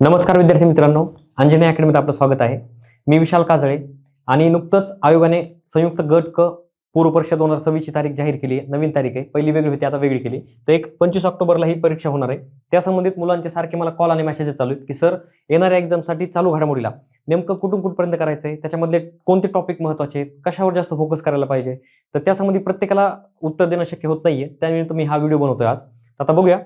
नमस्कार विद्यार्थी मित्रांनो, अंजनी अकॅडमीत आपलं स्वागत आहे. मी विशाल काजळे आणि नुकतंच आयोगाने संयुक्त गट क पूर्व परीक्षा 2026 ची तारीख जाहीर केली आहे. नवीन तारीख आहे. पहिली वेगळी होती, आता वेगळी केली. तर 25 ऑक्टोबरला ही परीक्षा होणार आहे. त्या संबंधित मुलांचे सारखे मला कॉल आणि मेसेजेस चालू आहेत की सर, येणाऱ्या एक्झामसाठी चालू घडामोडीला नेमकं कुठून करायचं आहे, त्याच्यामधले कोणते टॉपिक महत्त्वाचे आहेत, कशावर जास्त फोकस करायला पाहिजे. तर त्यासंबंधी प्रत्येकाला उत्तर देणं शक्य होत नाहीये. त्यानिमित्त मी हा व्हिडिओ बनवतोय आज. आता बघूया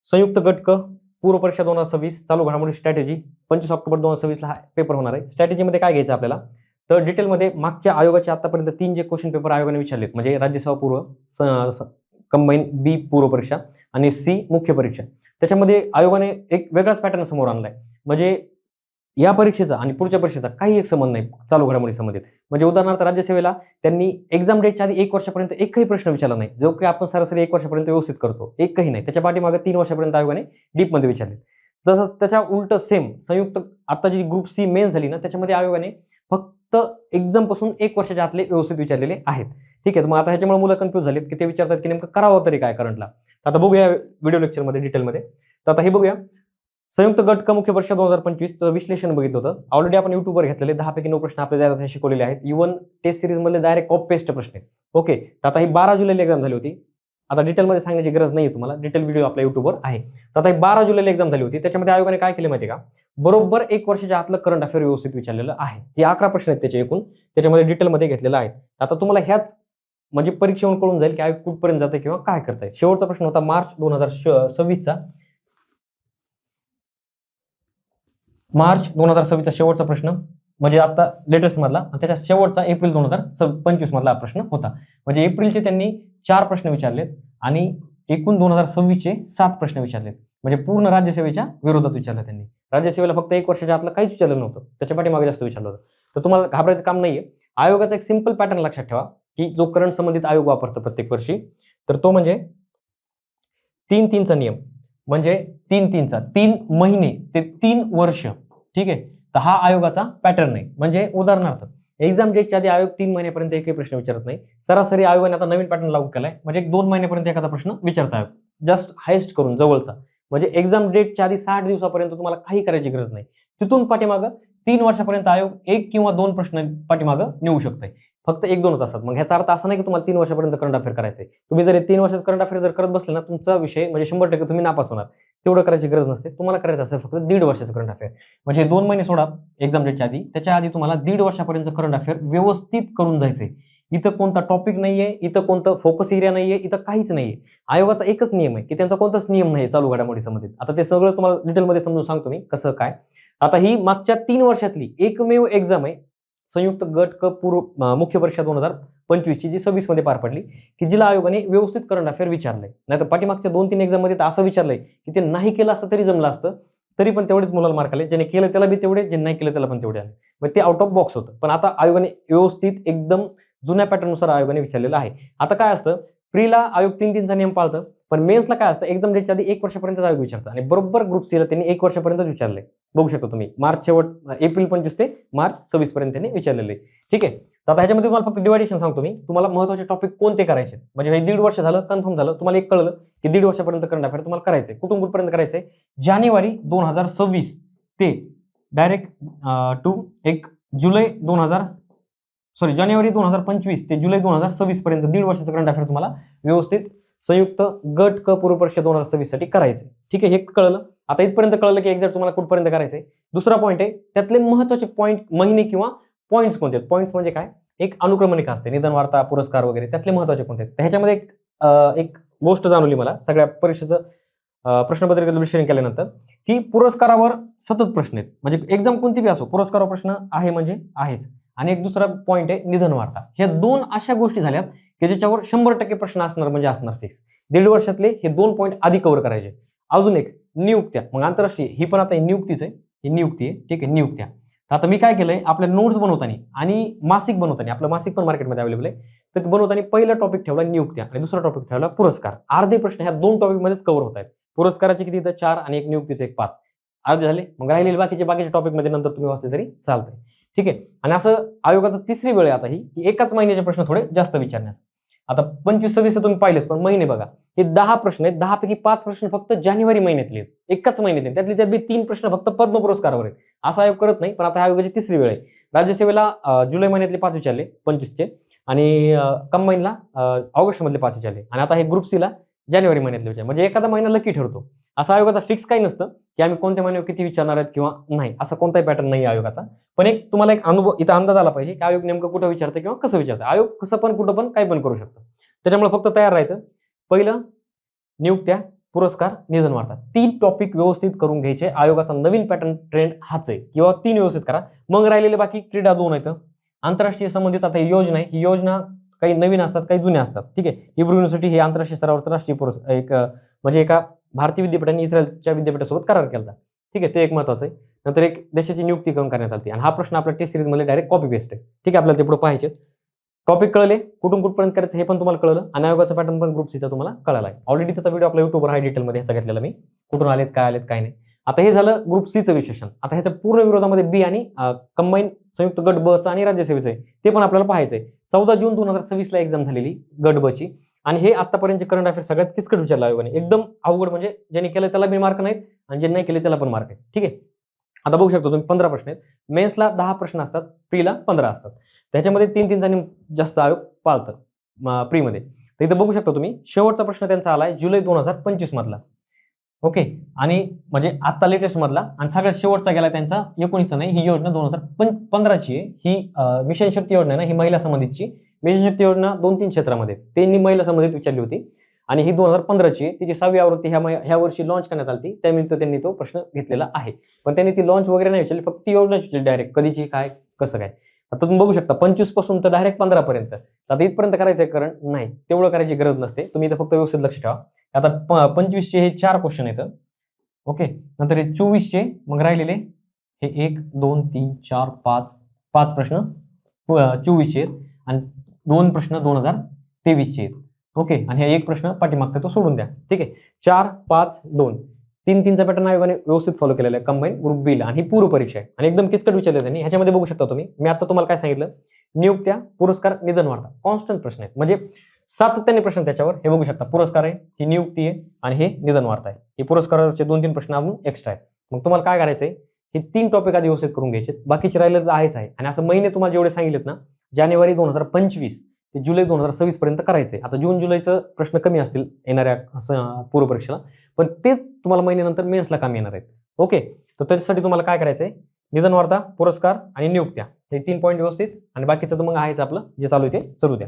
संयुक्त गट क पूर्व परीक्षा 2026 चालू घडामोडी स्ट्रॅटेजी 25 ऑक्टोबर 2026 ला हा पेपर होणार आहे. स्ट्रॅटेजीमध्ये काय घ्यायचं आपल्याला, तर डिटेलमध्ये मागच्या आयोगाचे आतापर्यंत 3 जे क्वेश्चन पेपर आयोगाने विचारलेत, म्हणजे राज्यसेवा पूर्व, कंबाईन बी पूर्व परीक्षा आणि सी मुख्य परीक्षा, त्याच्यामध्ये आयोगाने एक वेगळाच पॅटर्न समोर आणलाय. म्हणजे या परीक्षेचा आणि पुढच्या परीक्षेचा काही एक संबंध नाही चालू घडामोडी संबंधित. म्हणजे उदाहरणार्थ राज्यसेवेला त्यांनी एक्झाम डेटच्या आधी 1 वर्षापर्यंत एकही प्रश्न विचारला नाही, जो की आपण सरासरी 1 वर्षापर्यंत व्यवस्थित करतो. एकही नाही. त्याच्या पाठीमागे 3 वर्षापर्यंत आयोगाने डीपमध्ये विचारले. तसंच त्याच्या उलट सेम संयुक्त आता जी ग्रुप सी मेन झाली ना, त्याच्यामध्ये आयोगाने फक्त एक्झाम पासून 1 वर्षाच्या आतले व्यवस्थित विचारलेले आहेत. ठीक आहे. तर मग आता ह्याच्यामुळे मुलं कन्फ्यूज झालीत की ते विचारतात की नेमकं करावं तरी काय करंटला. आता बघूया व्हिडिओ लेक्चरमध्ये डिटेलमध्ये. तर आता हे बघूया संयुक्त गट क मुख्य परीक्षा 2025 चं विश्लेषण बघितलं होतं. ऑलरेडी आपण युट्यूबवर घेतलेले 10 पैकी 9 प्रश्न आपल्याला शिकवलेले आहेत. इव्हन टेस्ट सिरीज मधले डायरेक्ट कॉपी पेस्ट प्रश्न आहेत. ओके. तर आता ही 12 जुलैला एक्झाम झाली होती. आता डिटेलमध्ये सांगण्याची गरज नाही तुम्हाला, डिटेल व्हिडिओ आपल्या युट्यूबवर आहे. तर आता ही 12 जुलैला एक्झाम झाली होती. त्याच्यामध्ये आयोगाने काय केले माहिती का, बरोबर 1 वर्षाच्या आतलं करंट अफेअर व्यवस्थित विचारलेलं आहे. हे 11 प्रश्न आहेत त्याचे एकूण, त्याच्यामध्ये डिटेलमध्ये घेतलेलं आहे. आता तुम्हाला ह्याच म्हणजे परीक्षेहून कळून जाईल की आयोग कुठपर्यंत जाते किंवा काय करताय. शेवटचा प्रश्न होता मार्च 2026 चा शेवटचा प्रश्न, म्हणजे आता लेटेस्ट मधला, आणि त्याच्या शेवटचा एप्रिल 2025 मधला हा प्रश्न होता. म्हणजे एप्रिलचे त्यांनी 4 प्रश्न विचारलेत आणि एकूण 2026 चे 7 प्रश्न विचारलेत. म्हणजे पूर्ण राज्यसेवेच्या विरोधात विचारलं त्यांनी. राज्यसेवेला फक्त 1 वर्षाच्या आतलं काहीच विचारलं नव्हतं, त्याच्या पाठीमागे जास्त विचारलं होतं. तर तुम्हाला घाबरायचं काम नाहीये. आयोगाचा एक सिंपल पॅटर्न लक्षात ठेवा की जो करंट संबंधित आयोग वापरतो प्रत्येक वर्षी, तर तो म्हणजे 3-3चा नियम. म्हणजे 3-3चा 3 महिने ते 3 वर्ष. ठीक आहे. तर हा आयोगाचा पॅटर्न आहे. म्हणजे उदाहरणार्थ एक्झाम डेटच्या आधी आयोग 3 महिन्यापर्यंत एकही प्रश्न विचारत नाही. सरासरी आयोगाने आता नवीन पॅटर्न लागू केलाय. म्हणजे 2 महिन्यापर्यंत एखादा प्रश्न विचारता आयोग, जस्ट हायेस्ट करून जवळचा. म्हणजे एक्झाम डेटच्या आधी 60 दिवसापर्यंत तुम्हाला काही करायची गरज नाही. तिथून पाठीमागं 3 वर्षापर्यंत आयोग 1 किंवा 2 प्रश्न पाठीमागं नेऊ शकतोय. फक्त 1-2च असतात. मग ह्याचा अर्थ असा नाही की तुम्हाला 3 वर्षापर्यंत करंट अफेअर करायचंय. तुम्ही जर 3 वर्षाचं करंट अफेअर जर करत बसले ना, तुमचा विषय म्हणजे 100% तुम्ही नापास होणार. तेवढं करायची गरज नसते. तुम्हाला करायचं असेल फक्त 1.5 वर्षाचं करंट अफेअर. म्हणजे 2 महिने सोडा एक्झाम डेटच्या आधी, त्याच्या आधी तुम्हाला 1.5 वर्षापर्यंत करंट अफेअर व्यवस्थित करून जायचंय. इथं कोणता टॉपिक नाहीये, इथं कोणतं फोकस एरिया नाहीये, इथं काहीच नाहीये. आयोगाचा एकच नियम आहे की त्यांचा कोणताच नियम नाही चालू घडामोडी संबंधित. आता ते सगळं तुम्हाला डिटेलमध्ये समजून सांगतो मी कसं काय. आता ही मागच्या 3 वर्षातली एकमेव एक्झाम आहे संयुक्त गट क पूर्व मुख्य परीक्षा 2025 ची, जी 26 मध्ये पार पडली, की जिला आयोगाने व्यवस्थित करंट अफेअर विचारलंय. नाहीतर पाठीमागच्या 2-3 एक्झाम मध्ये तर असं विचारलंय की ते नाही केलं असतं तरी जमलं असतं, तरी पण तेवढेच मुलाला मार्क आले. ज्याने केलं त्याला बी तेवढे, जे नाही केलं त्याला पण तेवढे आले. मग ते आउट ऑफ बॉक्स होतं. पण आता आयोगाने व्यवस्थित एकदम जुन्या पॅटर्ननुसार आयोगाने विचारलेलं आहे. आता काय असतं, प्रीला आयोग 3-3चा नियम पाळतं, पण मेन्सला काय असतं, एक्झाम डेटच्या आधी 1 वर्षापर्यंत आयोग विचारतं. आणि बरोबर ग्रुप सीला त्यांनी 1 वर्षापर्यंत विचारलंय. बघू शकता तुम्ही, एप्रिल 25 ते मार्च 26 पर्यंत त्यांनी विचारलेले. ठीक आहे. तर आता ह्याच्यामध्ये तुम्हाला फक्त डिवायडेशन सांगतो मी, तुम्हाला महत्त्वाचे टॉपिक कोणते करायचे. म्हणजे हे 1.5 वर्ष झालं, कन्फर्म झालं, तुम्हाला एक कळलं की 1.5 वर्षापर्यंत करंट अफेअर तुम्हाला करायचंय. कुठून करायचंय, जानेवारी 2026 ते डायरेक्ट जानेवारी 2025 ते जुलै 2026 पर्यंत 1.5 वर्षाचं करंट अफेअर तुम्हाला व्यवस्थित संयुक्त गट क पूर्व परीक्षा 2026 साठी करायचंय. ठीक आहे. हे कळलं. आता इथपर्यंत कळलं की एक्झॅक्ट तुम्हाला कुठपर्यंत करायचंय. दुसरा पॉईंट आहे, त्यातले महत्त्वाचे पॉईंट महिने किंवा पॉईंट्स कोणते आहेत. पॉईंट्स म्हणजे काय, एक अनुक्रमणिका असते, निधन वार्ता, पुरस्कार वगैरे, त्यातले महत्त्वाचे कोणते आहेत. ह्याच्यामध्ये एक गोष्ट जाणवली मला सगळ्या परीक्षेचं प्रश्नपत्रिकेचं विश्लेषण केल्यानंतर, की पुरस्कारावर सतत प्रश्न आहेत. म्हणजे एक्झाम कोणती बी असो, पुरस्कारावर प्रश्न आहे म्हणजे आहेच. आणि एक दुसरा पॉईंट आहे निधन वार्ता. ह्या 2 अशा गोष्टी झाल्यात की ज्याच्यावर 100% प्रश्न असणार म्हणजे असणार फिक्स. 1.5 वर्षातले हे 2 पॉईंट आधी कव्हर करायचे. अजून एक नियुक्त्या. मग आंतरराष्ट्रीय ही पण आता नियुक्तीच आहे, ही नियुक्ती आहे. ठीक आहे, नियुक्त्या. तर आता मी काय केलंय, आपल्या नोट्स बनवताना आणि मासिक बनवताना, आपलं मासिक पण मार्केटमध्ये अवेलेबल आहे, तर ते बनवताना पहिला टॉपिक ठेवला नियुक्त्या आणि दुसरा टॉपिक ठेवला पुरस्कार. अर्धे प्रश्न ह्या 2 टॉपिक मध्येच कव्हर होत आहेत. पुरस्काराचे किती तर 4 आणि एक नियुक्तीचे एक 5. अर्धे झाले. मग राहिलेले बाकीचे टॉपिक मध्ये नंतर तुम्ही वाचले तरी चालतंय. ठीक आहे. आणि असं आयोगाचं तिसरी वेळ आहे आता ही, की एकाच महिन्याचे प्रश्न थोडे जास्त विचारण्यास. आता 25-26 तुम्ही पाहिलेच, पण महिने बघा. हे 10 प्रश्न आहेत. 10 पैकी 5 प्रश्न फक्त जानेवारी महिन्यातले आहेत, एकाच महिन्यातले. त्यातले 3 प्रश्न फक्त पद्म पुरस्कारावर आहेत. असा आयोग करत नाही, पण आता ह्या आयोगाची तिसरी वेळ आहे. राज्यसेवेला जुलै महिन्यातले 5 विचारले 25चे, आणि कंबाईनला ऑगस्ट मधले 5 विचारले, आणि आता हे ग्रुप सी ला जानेवारी महिन्यातले विचार. म्हणजे एखादा महिना लकी ठरतो. असा आयोगाचा फिक्स काही नसतं की आम्ही कोणत्या महिन्यावर किती विचारणार आहेत किंवा नाही, असा कोणताही पॅटर्न नाही आयोगाचा. पण तुम्हाला एक अनुभव इथं अंदाज आला पाहिजे की आयोग नेमकं कुठं विचारतं किंवा कसं विचारतं. आयोग कसं पण कुठं पण काही पण करू शकतो. त्याच्यामुळे फक्त तयार राहायचं. पहिलं, नियुक्त्या, पुरस्कार, निधन वार्ता, 3 टॉपिक व्यवस्थित करून घ्यायचे. आयोगाचा नवीन पॅटर्न ट्रेंड हाच आहे, किंवा 3 व्यवस्थित करा. मग राहिलेले बाकी क्रीडा 2 आहेत. आंतरराष्ट्रीय संबंधित आता ही योजना आहे, ही योजना काही नवीन असतात, काही जुन्या असतात. ठीक आहे. हिब्रू युनिव्हर्सिटी हे आंतरराष्ट्रीय स्तरावरचं राष्ट्रीय पुरस्कार, एक म्हणजे एका भारतीय विद्यापीठाने इस्रायलच्या विद्यापीठासोबत करार केला. ठीक आहे, ते एक महत्वाचं आहे. नंतर एक देशाची नियुक्ती करून करण्यात आली, आणि हा प्रश्न आपल्या टेस्ट सिरीज मध्ये डायरेक्ट कॉपी पेस्ट आहे. ठीक आहे, आपल्याला ते पुढे पाहायचे. टॉपिक कळले, कुठून कुठपर्यंत करायचं हे पण तुम्हाला कळलं, आणि आयोगाचा पॅटर्न पण ग्रुप सीचा तुम्हाला कळाला आहे. ऑलरेडी त्याचा व्हिडिओ आपल्या युट्यूबवर आहे, डिटेलमध्ये सगळ्यातलेला मी, कुठून आलेत, काय आलेत, काय नाही. आता हे झालं ग्रुप सीचं विश्लेषण. आता ह्याच्या पूर्ण विरोधामध्ये बी आणि कंबाईन संयुक्त गट ब चं आणि राज्यसेवेचं आहे, ते पण आपल्याला पाहायचंय. 14 जून 2026 ला एक्झाम झालेली गट ब ची, आणि हे आतापर्यंत करंट अफेअर सगळ्यात किचकट विचारलं आयोगाने. एकदम अवघड, म्हणजे ज्यांनी केलं त्याला बी मार्क नाहीत, आणि ज्यांनी नाही केले त्याला पण मार्क आहे. ठीक आहे. आता बघू शकतो तुम्ही 15 प्रश्न आहेत. मेन्सला 10 प्रश्न असतात, प्रीला 15 असतात. त्याच्यामध्ये 3-3 जास्त आयोग पाळतात प्रीमध्ये. तर इथं बघू शकता तुम्ही, शेवटचा प्रश्न त्यांचा आलाय जुलै 2025 मधला. ओके, आणि म्हणजे आता लेटेस्ट मधला, आणि सगळ्यात शेवटचा गेला त्यांचा 19 नाही, ही योजना 2015 ची आहे. ही मिशन शक्ती योजना आहे ना, ही महिला संबंधितची. मिशन शक्ती योजना 2-3 क्षेत्रामध्ये त्यांनी महिला संबंधित विचारली होती, आणि ही 2015 ची आहे. तिची 6वी आवृत्ती ह्या वर्षी लॉन्च करण्यात आली. त्यानिमित्त त्यांनी तो प्रश्न घेतलेला आहे. पण त्यांनी ती लॉन्च वगैरे नाही विचारली, फक्त ती योजना विचारली डायरेक्ट, कधीची, काय, कसं काय. आता तुम्ही बघू शकता 25 पासून तर डायरेक्ट 15 पर्यंत. आता इथपर्यंत करायचंय, कारण नाही तेवढं करायची गरज नसते. तुम्ही इथं फक्त व्यवस्थित लक्ष ठेवा. आता 25 चे हे 4 क्वेश्चन येतं. ओके, नंतर हे 24 चे मग राहिलेले हे 1 2 3 4 5 प्रश्न 24 चे आहेत, आणि 2 प्रश्न 2023 चे आहेत. ओके, आणि हे 1 प्रश्न पाठीमागचा तो सोडून द्या. ठीक आहे. 4 5 2 3-3चा पॅटर्न आयोगाने व्यवस्थित फॉलो केलेला आहे कंबाईन ग्रुप बी ला, आणि ही पूर्व परीक्षा आहे, आणि एकदम किचकट विचारले त्यांनी. ह्याच्यामध्ये बघू शकता तुम्ही, मी आता तुम्हाला काय सांगितलं, नियुक्त्या, पुरस्कार, निधन वार्ता, कॉन्स्टंट प्रश्न आहेत, म्हणजे सातत्याने प्रश्न त्याच्यावर. हे बघू शकता, पुरस्कार आहे, ही नियुक्ती आहे, आणि हे निधन वार्ता आहे. हे पुरस्काराचे 2-3 प्रश्न अजून एक्स्ट्रा आहेत. मग तुम्हाला काय करायचंय, हे 3 टॉपिक आधी व्यवस्थित करून घ्यायचे, बाकीचे राहिले तर आहेच आहे. आणि असं महिने तुम्हाला जेवढे सांगितलेत ना, जानेवारी 2025 ते जुलै 2026 पर्यंत करायचंय. आता जून जुलैचं प्रश्न कमी असतील येणाऱ्या पूर्व परीक्षेला, पण तेच तुम्हाला महिन्यानंतर मेन्सला काम येणार आहेत. ओके, तर त्याच्यासाठी तुम्हाला काय करायचंय, निधन वार्ता, पुरस्कार आणि नियुक्त्या, हे 3 पॉईंट व्यवस्थित, आणि बाकीचं तर मग आहेच आपलं जे चालू आहे ते चालू द्या.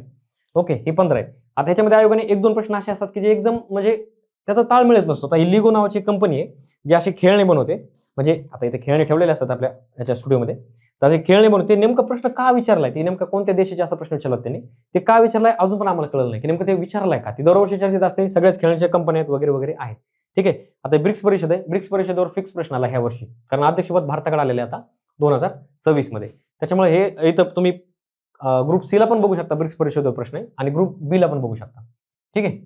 ओके, हे 15 आहे. आता ह्याच्यामध्ये आयोगाने 1-2 प्रश्न असे असतात की जे एकदम म्हणजे त्याचा ताळ मिळत नसतो. आता ही लिगो नावाची कंपनी आहे जी अशी खेळणे बनवते, म्हणजे आता इथे खेळणे ठेवलेले असतात आपल्या याच्या स्टुडिओमध्ये. तर खेळणे बनवते, नेमका प्रश्न का विचारलाय, ते नेमका कोणत्या देशाचे असा प्रश्न विचारला त्यांनी, ते का विचारलाय अजून पण आम्हाला कळलं नाही की नेमकं ते विचारलाय का. ती दरवर्षी चर्चेत असते, सगळ्याच खेळण्याच्या कंपन्या आहेत वगैरे वगैरे आहेत. ठीक आहे. आता ब्रिक्स परिषद आहे, ब्रिक्स परिषदेवर फिक्स प्रश्न आला ह्या वर्षी, कारण अध्यक्षपद भारताकडे आलेले आता 2026 मध्ये. त्याच्यामुळे हे इथं तुम्ही ग्रुप सी ला पण बघू शकता, ब्रिक्स परिषदेवर प्रश्न आहे, आणि ग्रुप बी ला पण बघू शकता. ठीक आहे.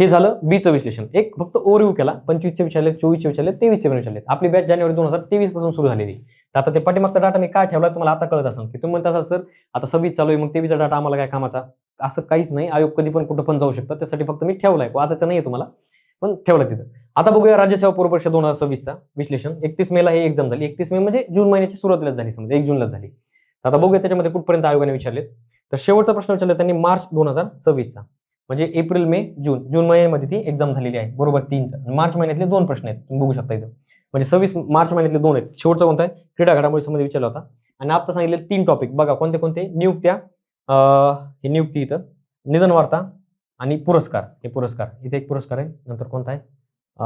हे झालं बीचं विश्लेषण. एक फक्त ओव्हरव्ह्यू केला. 25 चे विचारले, 24 चे विचारले, 23 चे विचारले. आपली बॅच जानेवारी 2023 पासून सुरू झालेली. आता ते पाठीमागचा डाटा मी काय ठेवला तुम्हाला आता कळत असेल, की तुम्ही म्हणता सर आता 26 चालू आहे, मग 23 चा डाटा आम्हाला काय कामाचा. असं काहीच नाही. आयोग कधी पण कुठं पण जाऊ शकतात, त्यासाठी फक्त मी ठेवलाय, वाचायचं नाहीये तुम्हाला, पण ठेवलं तिथं. आता बघूया राज्यसेवा पूर्व परीक्षा 2026 चा विश्लेषण. 31 मे ला ही एक्झाम झाली. 31 मे म्हणजे जून महिन्याच्या सुरुवातीलाच झाली, समजा 1 जूनलाच झाली. आता बघूया त्याच्यामध्ये कुठपर्यंत आयोगाने विचारले. तर शेवटचा प्रश्न विचारला त्यांनी मार्च 2026 चा, म्हणजे एप्रिल मे जून महिन्यामध्ये ती एक्झाम झालेली आहे, बरोबर 3चा. मार्च महिन्यातले 2 प्रश्न आहेत, तुम्ही बघू शकता इथं, म्हणजे 26 मार्च महिन्यातले 2 आहेत. शेवटचा कोणता आहे, क्रीडा घडामोडी संबंधी विचारला होता. आणि आता सांगितले 3 टॉपिक बघा कोणते कोणते, नियुक्त्या, हे नियुक्ती इथं, निधन वार्ता आणि पुरस्कार. हे पुरस्कार इथे एक पुरस्कार आहे. नंतर कोणता आहे,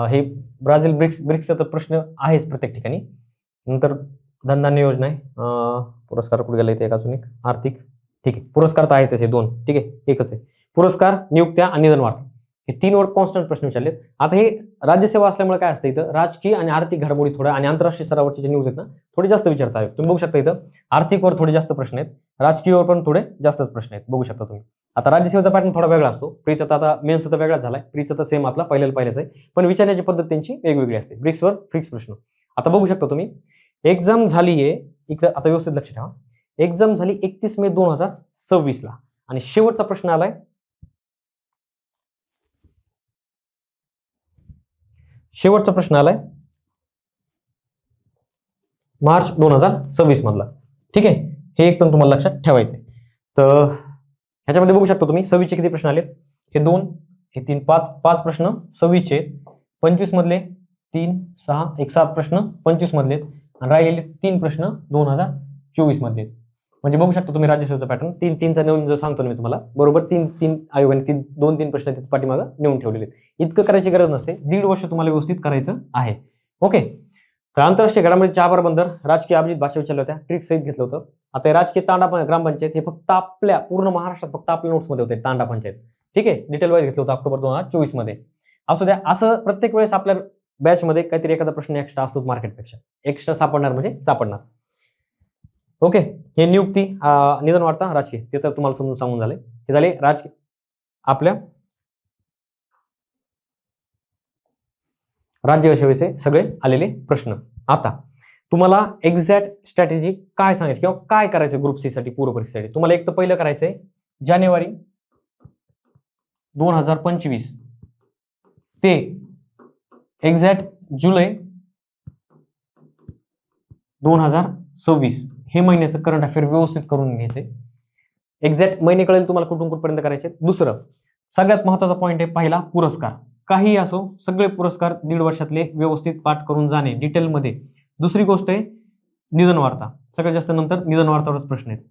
हे ब्राझील ब्रिक्सचा तर प्रश्न आहेच प्रत्येक ठिकाणी. नंतर धनधान्य योजना आहे, पुरस्कार कुठे गेला इथे, एक अजून एक आर्थिक. ठीक आहे, पुरस्कार तर आहेतच हे 2. ठीक आहे, एकच आहे पुरस्कार, नियुक्त्या आणि निधन वार्ता, हे 3 वर कॉन्स्टंट प्रश्न विचारलेत. आता हे राज्यसेवा असल्यामुळे काय असतं इथं, राजकीय आणि आर्थिक घडामोडी थोड्या, आणि आंतरराष्ट्रीय स्तरावरचे जे न्यूज आहेत ना थोडे जास्त विचारता आहेत. तुम्ही बघू शकता इथं आर्थिकवर थोडे जास्त प्रश्न आहेत, राजकीयवर पण थोडे जास्तच प्रश्न आहेत, बघू शकता तुम्ही. आता राज्यसेवेचा पॅटर्न थोडा वेगळा असतो, प्रीचा तर आता मेन्सचा तर वेगळाच झालाय, प्रीचा तर सेम आपला पहिल्याच आहे, पण विचारण्याची पद्धत त्यांची वेगवेगळी असते. ब्रिक्सवर फिक्स प्रश्न. आता बघू शकता तुम्ही, एक्झाम झालीये इकडे, आता व्यवस्थित लक्ष ठेवा. एक्झाम झाली 31 मे 2026 ला, आणि शेवटचा प्रश्न आलाय शेवटचा प्रश्न आलाय मार्च 2026 मधला. ठीक आहे, हे एक पण तुम्हाला लक्षात ठेवायचंय. तर ह्याच्यामध्ये बघू शकता तुम्ही 26 चे किती प्रश्न आलेत. हे 2, हे 3, 5 प्रश्न 26 चे. 25 मधले 3, 6, 7 प्रश्न 25 मधले आणि राहिलेले 3 प्रश्न 2024 मधले. म्हणजे बघू शकता तुम्ही राज्यसेवेचा पॅटर्न 3-3चा नेऊन जो सांगतो मी तुम्हाला, बरोबर 3-3 आयोगाने 2-3 प्रश्न पाठीमागं नेऊन ठेवलेले. इतकं करायची गरज नसते, 1.5 वर्ष तुम्हाला व्यवस्थित करायचं आहे. ओके. तर आंतरराष्ट्रीय घडामोडी, चाबार बंदर, राजकीय अभिजित भाषा विचारल्या होत्या, ट्रिक सहित घेतलं होतं. आता राजकीय तांडा ग्रामपंचायत हे फक्त आपल्या पूर्ण महाराष्ट्रात फक्त आपल्या नोट्समध्ये होते तांडा पंचायत. ठीक आहे, डिटेल वाईज घेतलं होतं ऑक्टोबर 2024 मध्ये. असू द्या, असं प्रत्येक वेळेस आपल्या बॅचमध्ये काहीतरी एखादा प्रश्न एक्स्ट्रा असतो मार्केटपेक्षा. एक्स्ट्रा सापडणार म्हणजे सापडणार. ओके. हे नियुक्ती, निधन वार्ता, राजकीय, ते तर तुम्हाला समजून सांगून झाले. हे झाले राजकीय आपल्या राज्यसेवेचे सगळे आलेले प्रश्न. आता तुम्हाला एक्झॅक्ट स्ट्रॅटेजी काय सांगायची किंवा काय करायचं ग्रुप सी साठी, पूर्व परीक्षेसाठी. तुम्हाला एक तर पहिलं करायचंय जानेवारी 2025 ते एक्झॅक्ट जुलै 2026 हे महिन्याचं करंट अफेअर व्यवस्थित करून घ्यायचे. एक्झॅक्ट महिने कळेल तुम्हाला कुठून कुठपर्यंत करायचे. दुसरं सगळ्यात महत्त्वाचा पॉईंट आहे पहिला, पुरस्कार. काही असो, सगळे पुरस्कार 1.5 वर्षातले व्यवस्थित पाठ करून जाणे डिटेलमध्ये. दुसरी गोष्ट आहे निधन वार्ता. सगळ्यात जास्त नंतर निधन वार्तावरच प्रश्न आहेत.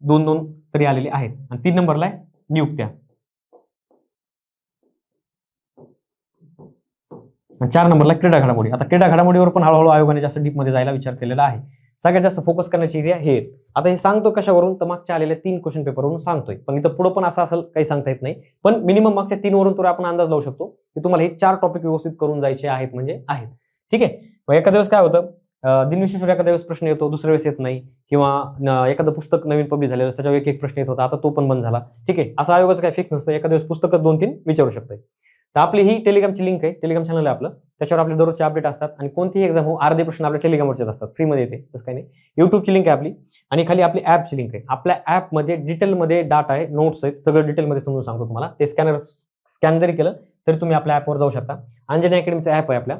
2-2 तरी आलेले आहेत. आणि 3 नंबरला आहे नियुक्त्या. 4 नंबरला क्रीडा घडामोडी. आता क्रीडा घडामोडीवर पण हळूहळू आयोगाने जास्त डीपमध्ये जायला विचार केलेला आहे. सगळ्यात जास्त फोकस करण्याची एरिया हे. आता हे सांगतो कशावरून, तर मागच्या आलेल्या 3 क्वेश्चन पेपरवरून सांगतोय. पण इथं पुढे पण असं असेल काही सांगता येत नाही. पण मिनिमम मागच्या 3 वरून तर आपण अंदाज लावू शकतो की तुम्हाला हे 4 टॉपिक व्यवस्थित करून जायचे आहेत म्हणजे आहेत. ठीक आहे. मग एखाद्या वेळेस काय होतं, दिनविशेषवर एखाद्या वेळेस प्रश्न येतो, दुसऱ्या वेळेस येत नाही. किंवा एखादं पुस्तक नवीन पब्लिश झालेलं त्याच्यावर एक प्रश्न येत होता, आता तो पण बंद झाला. ठीक आहे, असं आयोगाचं काही फिक्स नसतं. एखाद्या वेळेस पुस्तकात 2-3 विचारू शकते. तर आपली ही टेलिग्रामची लिंक आहे, टेलिग्राम चॅनल आहे आपलं. त्याच्यावर आपले दररोजचे अपडेट असतात आणि कोणतीही एक्झाम हो, अर्धे प्रश्न आपल्या टेलिग्रामवरचे असतात, फ्रीमध्ये येते, तसं काही नाही. युट्यूबची लिंक आहे आपली आणि खाली आपली ऍपची लिंक आहे. आपल्या ऍपमध्ये डिटेलमध्ये डाटा आहे, नोट्स आहेत, सगळं डिटेलमध्ये समजून सांगतो तुम्हाला. ते स्कॅन जरी केलं तरी तुम्ही आपल्या ऍपवर जाऊ शकता. अंजनी अकॅडमीचं ऍप आहे आपल्या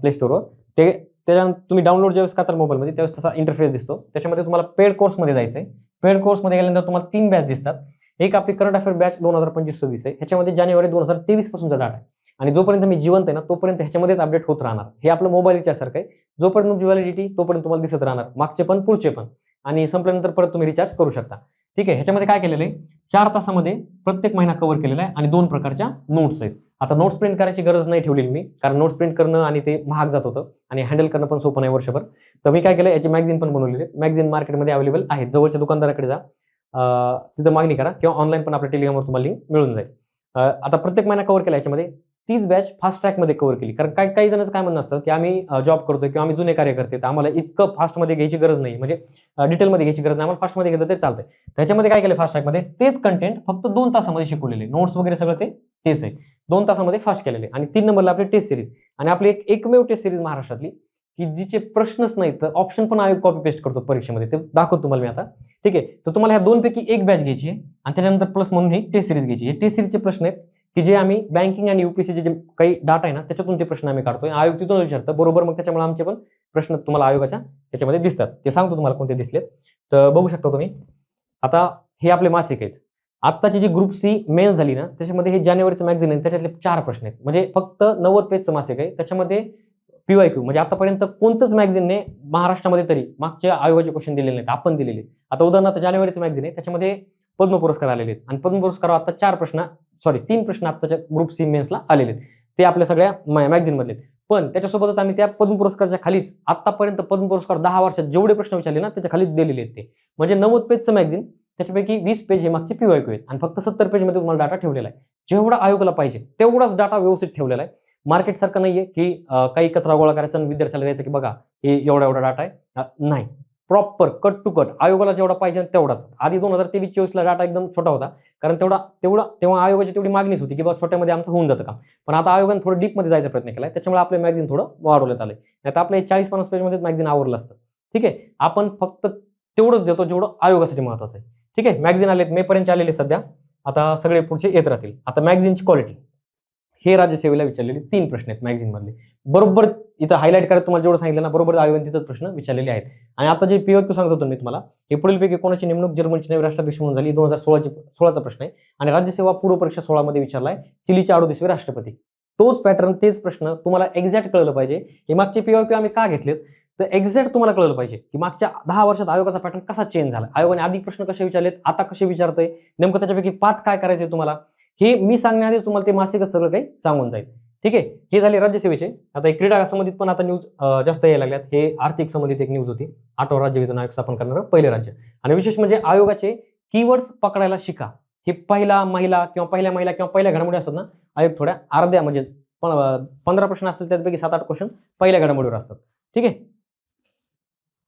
प्ले स्टोरवर. त्याच्यानंतर तुम्ही डाउनलोड ज्यावेळेस करता मोबाईलमध्ये त्यावेळेस तसा इंटरफेस दिसतो. त्याच्यामध्ये तुम्हाला पेड कोर्समध्ये जायचं आहे. पेड कोर्समध्ये गेल्यानंतर तुम्हाला 3 बॅच दिसतात. एक आपली करंट अफेअर बॅच 2025-26 आहे. ह्याच्यामध्ये जानेवारी 2023 पासूनचा डाटा आहे आणि जोपर्यंत मी जिवंत आहे ना तोपर्यंत ह्याच्यामध्येच अपडेट होत राहणार. हे आपलं मोबाईलच्या सारखं आहे. जोपर्यंत तुमची व्हॅलिडिटी तोपर्यंत तुम्हाला दिसत राहणार, मागचे पण पुढचे पण. आणि संपल्यानंतर परत तुम्ही रिचार्ज करू शकता. ठीक आहे. ह्याच्यामध्ये काय केलेलं आहे, 4 तासामध्ये प्रत्येक महिना कव्हर केलेला आहे आणि 2 प्रकारच्या नोट्स आहेत. आता नोट्स प्रिंट करायची गरज नाही ठेवलेली मी, कारण नोट्स प्रिंट करणं आणि ते महाग जात होतं आणि हँडल करणं पण सोपं नाही वर्षभर. तर मी काय केलं, याची मॅगझिन पण बनवलेली आहे. मॅगझिन मार्केटमध्ये अवेलेबल आहे. जवळच्या दुकानदाराकडे जा, तिथं मागणी करा किंवा ऑनलाईन पण आपल्या टेलिग्रामवर तुम्हाला लिंक मिळून जाईल. आता प्रत्येक महिना कव्हर केला याच्यामध्ये 30 बॅच फास्ट ट्रॅकमध्ये कव्हर केली. कारण काही जणांचं काय म्हणणं असतं की आम्ही जॉब करतोय किंवा आम्ही जुने कार्यकर्ते, तर आम्हाला इतकं फास्टमध्ये घ्यायची गरज नाही, म्हणजे डिटेलमध्ये घ्यायची गरज नाही, आम्हाला फास्टमध्ये घेतलं तरी चालतंय. त्याच्यामध्ये काय केलं, फास्ट ट्रॅकमध्ये तेच कंटेंट फक्त 2 तासामध्ये शिकवलेले, नोट्स वगैरे सगळं तेच आहे. 2 तासामध्ये फास्ट केलेले. आणि 3 नंबरला आपली टेस्ट सिरीज. आणि आपली एकमेव टेस्ट सिरीज महाराष्ट्रातली की जिचे प्रश्नच नाहीत, तर ऑप्शन पण आयोग कॉपी पेस्ट करतो परीक्षेमध्ये. ते दाखवतो तुम्हाला मी आता. ठीक आहे. तर तुम्हाला ह्या 2 पैकी एक बॅच घ्यायची आहे आणि त्याच्यानंतर प्लस म्हणून ही टेस्ट सिरीज घ्यायची. हे टेस्ट सिरीजचे प्रश्न आहेत की जे आम्ही बँकिंग आणि यूपीएससी जे काही डाटा आहे ना त्याच्यातून ते प्रश्न आम्ही काढतोय. आयोग तिथून विचारतं बरोबर. मग त्याच्यामुळे आमचे पण प्रश्न तुम्हाला आयोगाच्या त्याच्यामध्ये दिसतात. ते सांगतो तुम्हाला कोणते दिसलेत. तर बघू शकता तुम्ही. आता हे आपले मासिक आहेत. आत्ताची जी ग्रुप सी मेन्स झाली ना त्याच्यामध्ये हे जानेवारीचं मॅगझिन आहे, त्याच्यातले 4 प्रश्न आहेत. म्हणजे फक्त 90 पेजचं मासिक आहे. त्याच्यामध्ये PYQ म्हणजे आतापर्यंत कोणतंच मॅगझिनने महाराष्ट्रामध्ये तरी मागच्या आयोगाचे क्वेश्चन दिलेले नाहीत, आपण दिलेले. आता उदाहरणार्थ जानेवारीचं मॅगझिन आहे, त्याच्यामध्ये पद्म पुरस्कार आलेले आहेत आणि पद्म पुरस्कार आता 3 प्रश्न आत्ताच्या ग्रुप सी मेन्सला आलेले आहेत. ते आपल्या सगळ्या मॅगझिन मधले. पण त्याच्यासोबतच आम्ही त्या पद्म पुरस्कारच्या खालीच आतापर्यंत पद्म पुरस्कार 10 वर्षात जेवढे प्रश्न विचारले ना त्याच्या खालीच दिलेले आहेत ते. म्हणजे 90 पेजचं मॅगझिन, त्याच्यापैकी 20 पेज हे मागचे PYQ आहेत आणि फक्त 70 पेजमध्ये तुम्हाला डाटा ठेवलेला आहे. जेवढा आयोगाला पाहिजे तेवढाच डाटा व्यवस्थित ठेवलेला आहे. मार्केट सारखं नाहीये की काही कचरा गोळा करायचा आणि विद्यार्थ्याला द्यायचं की बघा हे एवढा डाटा आहे. नाही, प्रॉपर कट टू कट आयोगाला जेवढा पाहिजे तेवढाच. आधी 2023-24 ला डाटा एकदम छोटा होता, कारण तेव्हा आयोगाची तेवढी मागणीच होती की बाबा छोट्यामध्ये आमचं होऊन जातं काम. पण आता आयोगाने थोडं डीपमध्ये जायचा प्रयत्न केला, त्याच्यामुळे आपलं मॅगझिन थोडं वाढवण्यात आलंय. नाही तर आपलं 40-50 पेजमध्ये मॅगझिन आवरलं असतं. ठीक आहे. आपण फक्त तेवढंच देतो जेवढं आयोगासाठी महत्वाचं आहे. ठीक आहे. मॅगझिन आलेत, मे पर्यंत आलेले सध्या. आता सगळे पुढचे येत राहतील. आता मॅगझिनची क्वालिटी, हे राज्यसेवेला विचारलेले 3 प्रश्न आहेत मॅगझिन मधले. बरोबर इथं हायलाईट करायला तुम्हाला जेवढं सांगितलं ना, बरोबर आयोगाने तिथं प्रश्न विचारलेले आहेत. आणि आता जे PYQ सांगत होतो मी तुम्हाला, हे पुढीलपैकी कोणाची नेमणूक जर्मनीचे नवे राष्ट्राध्यक्ष म्हणून झाली 2016चा प्रश्न आहे. आणि राज्यसेवा पूर्व परीक्षा 16 मध्ये विचारलाय, चिलीचे 38वे राष्ट्रपती. तोच पॅटर्न, तेच प्रश्न तुम्हाला एक्झॅक्ट कळलं पाहिजे. हे मागचे PYQ आम्ही का घेतलेत, तर एक्झॅक्ट तुम्हाला कळलं पाहिजे की मागच्या 10 वर्षात आयोगाचा पॅटर्न कसा चेंज झाला, आयोगाने आधी प्रश्न कसे विचारलेत, आता कसे विचारतंय, नेमकं त्याच्यापैकी पाठ काय करायचे तुम्हाला, हे मी सांगण्याआधीच तुम्हाला ते मासिकच सगळं काही सांगून जाईल. ठीक आहे, हे झाले राज्यसेवेचे. आता एक क्रीडा संबंधित पण आता न्यूज जास्त यायला लागल्यात. हे आर्थिक संबंधित एक न्यूज होती. 8वा राज्य विधान आयोग स्थापन करणारं पहिले राज्य. आणि विशेष म्हणजे आयोगाचे कीवर्ड्स पकडायला शिका. हे पहिल्या महिला किंवा पहिल्या घडामोडी असतात ना, आयोग थोड्या अर्ध्या म्हणजे 15 प्रश्न असतील त्यापैकी 7-8 क्वेश्चन पहिल्या घडामोडीवर असतात. ठीक आहे,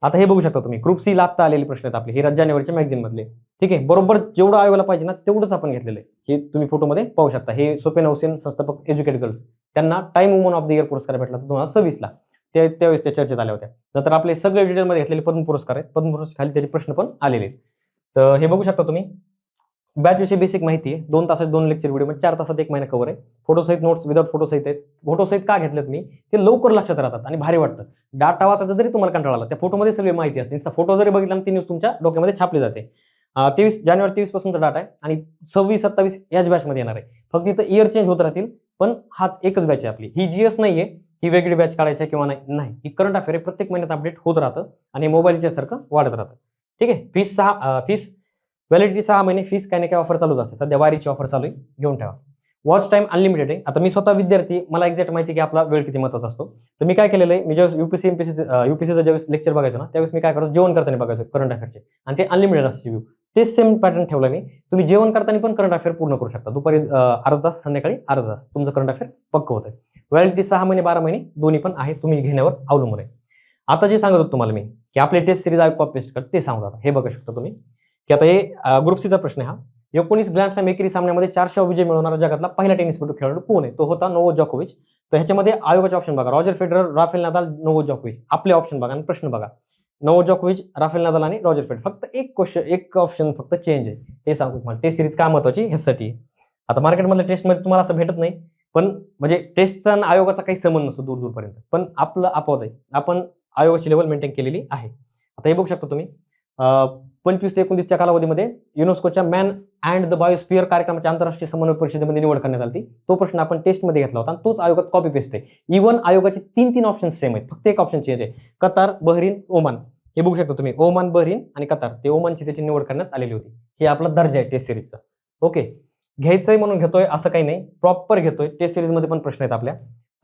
आता हे बघू शकता तुम्ही, ग्रुप सी ला आत्ता आलेले प्रश्न आहेत आपले, हे जानेवारीच्या मॅगझिन मधले. ठीक आहे, बरोबर जेवढं आयोगाला पाहिजे ना तेवढंच आपण घेतलेलं आहे. हे तुम्ही फोटोमध्ये पाहू शकता. हे सोपेन हुसेन संस्थापक एज्युकेट गर्ल्स, त्यांना time woman of the year पुरस्कार भेटला 2026 ला. त्यावेळेस त्या चर्चेत आल्या होत्या. नंतर आपले सगळे डिटेलमध्ये घेतलेले पद्म पुरस्कार आहेत. पद्म पुरस्कार खाली त्याचे प्रश्न पण आलेले आहेत. तर हे बघू शकता तुम्ही. बॅच विषयी बेसिक माहिती आहे. 2 तासात 2 लेक्चर व्हिडिओ, म्हणजे 4 तासात 1 महिना कव्हर आहे. फोटोसहित नोट्स विदाउट फोटोसहित आहेत. फोटोसहित का घेतलेत मी, ते लवकर लक्षात राहतात आणि भारी वाटतं. डाटा वाचायचा जरी तुम्हाला कंटाळा आला, त्या फोटोमध्ये सगळी माहिती असते. नुसता फोटो जरी बघितला ती न्यूज तुमच्या डोक्यामध्ये छापली जाते. 23 जानेवारी 23 पासूनचा डाटा आहे आणि 26-27 याच बॅचमध्ये येणार आहे. फक्त इथं इयर चेंज होत राहतील, पण हाच एकच बॅच आहे आपली. ही GS नाहीये, ही वेगळी बॅच काढायची किंवा नाही, ही करंट अफेअर आहे. प्रत्येक महिन्यात अपडेट होत राहतं आणि मोबाईलच्या सारखं वाढत राहतं. ठीक आहे, फीस व्हॅलिडिटी 6 महिने, फीस काही ना काही ऑफर चालूच असते. सध्या वारीची ऑफर चालू आहे, घेऊन ठेवा. वॉच टाइम अनलिमिटेड आहे. आता मी स्वतः विद्यार्थी, मला एक्झॅक्ट माहिती की आपला वेळ किती महत्त्वाचा असतो. तर मी काय केलेलं आहे, मी जेव्हा UPSCचं ज्यावेळेस लेक्चर बघायचो ना, त्यावेळेस मी काय करायचो, जेवण करताना बघायचो करंट अफेअरचे, आणि ते अनलिमिटेड असते व्ह्यू. तेच सेम पॅटर्न ठेवला मी. तुम्ही जेवण करताना पण करंट अफेअर पूर्ण करू शकता. दुपारी अर्धा तास, संध्याकाळी अर्धा तास तुमचं करंट अफेअर पक्क होतं. व्हॅलिडिटी 6 महिने 12 महिने दोन्ही पण आहे, तुम्ही घेण्यावर अवलंबून आहे. आता जे सांगत होतो तुम्हाला मी की आपले टेस्ट सिरीज आहे कॉपी पेस्ट कर, ते सांगतो. आता हे बघू शकता तुम्ही की आता हे ग्रुप सीचा प्रश्न आहे हा. 19 ग्रँड स्लॅम एकेरी सामन्यामध्ये 400 विजय मिळवणारा जगातला पहिला टेनिसपटू खेळाडू कोण आहे? तो होता नोव्हाक जोकोविच. तर ह्याच्यामध्ये आयोगाचे ऑप्शन बघा, Roger Federer, Rafael Nadal, Novak जोकोविच. आपले ऑप्शन बघा आणि प्रश्न बघा. नोव्हाक जोकोविच, राफेल नदाल आणि रॉजर फेडरर. फक्त एक ऑप्शन फक्त चेंज आहे, ते सांगतो तुम्हाला. टेस्ट सिरीज का महत्वाची ह्यासाठी. आता मार्केटमधल्या टेस्टमध्ये तुम्हाला असं भेटत नाही, पण म्हणजे टेस्टचा आणि आयोगाचा काही संबंध नसतो दूरपर्यंत, पण आपलं आपोआप आहे, आपण आयोगाची लेवल मेंटेन केलेली आहे. आता हे बघू शकता तुम्ही. 25 ते 29च्या कालावधीमध्ये युनेस्कोच्या मॅन अँड द बायोस्फिअर कार्यक्रमाच्या आंतरराष्ट्रीय समन्वय परिषदेमध्ये निवड करण्यात आली. तो प्रश्न आपण टेस्टमध्ये घेतला होता आणि तोच आयोगात कॉपी पेस्ट आहे. इव्हन आयोगाचे 3 ऑप्शन सेम आहेत, फक्त एक ऑप्शन चेंज आहे. Qatar, Bahrain, Oman. हे बघू शकता तुम्ही, ओमान, बहरीन आणि कतार, ते ओमानची त्याची निवड करण्यात आलेली होती. हे आपला दर्जा आहे टेस्ट सिरीजचा. ओके, घ्यायचंय म्हणून घेतोय असं काही नाही, प्रॉपर घेतोय. टेस्ट सिरीजमध्ये पण प्रश्न आहेत,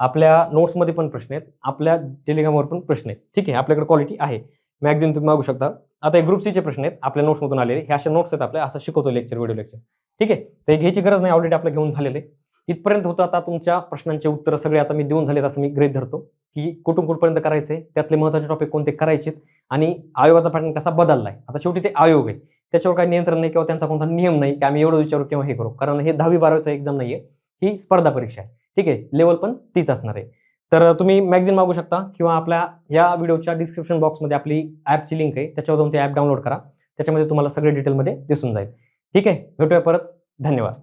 आपल्या नोट्समध्ये पण प्रश्न आहेत, आपल्या टेलिग्रामवर पण प्रश्न आहेत. ठीक आहे, आपल्याकडे क्वालिटी आहे. मॅगझिन तुम्ही मागू शकता. आता हे ग्रुप सीचे प्रश्न आहेत, आपल्या नोट्समधून आलेले. हे अशा नोट्स आहेत आपल्या, असं शिकवतो व्हिडिओ लेक्चर. ठीक आहे, तर घ्यायची गरज नाही, ऑलरेडी आपलं घेऊन झालेलं आहे. इथपर्यंत होतं. आता तुमच्या प्रश्नांचे उत्तर सगळे आता मी देऊन झालेत असं मी गृहीत धरतो की कुठपर्यंत करायचंय, त्यातले महत्त्वाचे टॉपिक कोणते करायचे आणि आयोगाचा पॅटर्न कसा बदललाय. आता शेवटी ते आयोग आहे, त्याच्यावर काही नियंत्रण नाही किंवा त्यांचा कोणता नियम नाही की आम्ही एवढं विचारू किंवा हे करू, कारण हे 10वी-12वीचा एक्झाम नाहीये, ही स्पर्धा परीक्षा आहे. ठीक आहे, लेवल पण तीच असणार आहे. तर तुम्ही मॅगझिन मागू शकता किंवा आपल्या या व्हिडिओच्या डिस्क्रिप्शन बॉक्समध्ये आपली ॲपची लिंक आहे, त्याच्यावर जाऊन ते ॲप डाउनलोड करा. त्याच्यामध्ये तुम्हाला सगळे डिटेलमध्ये दिसून जाईल. ठीक आहे, भेटूया परत. धन्यवाद.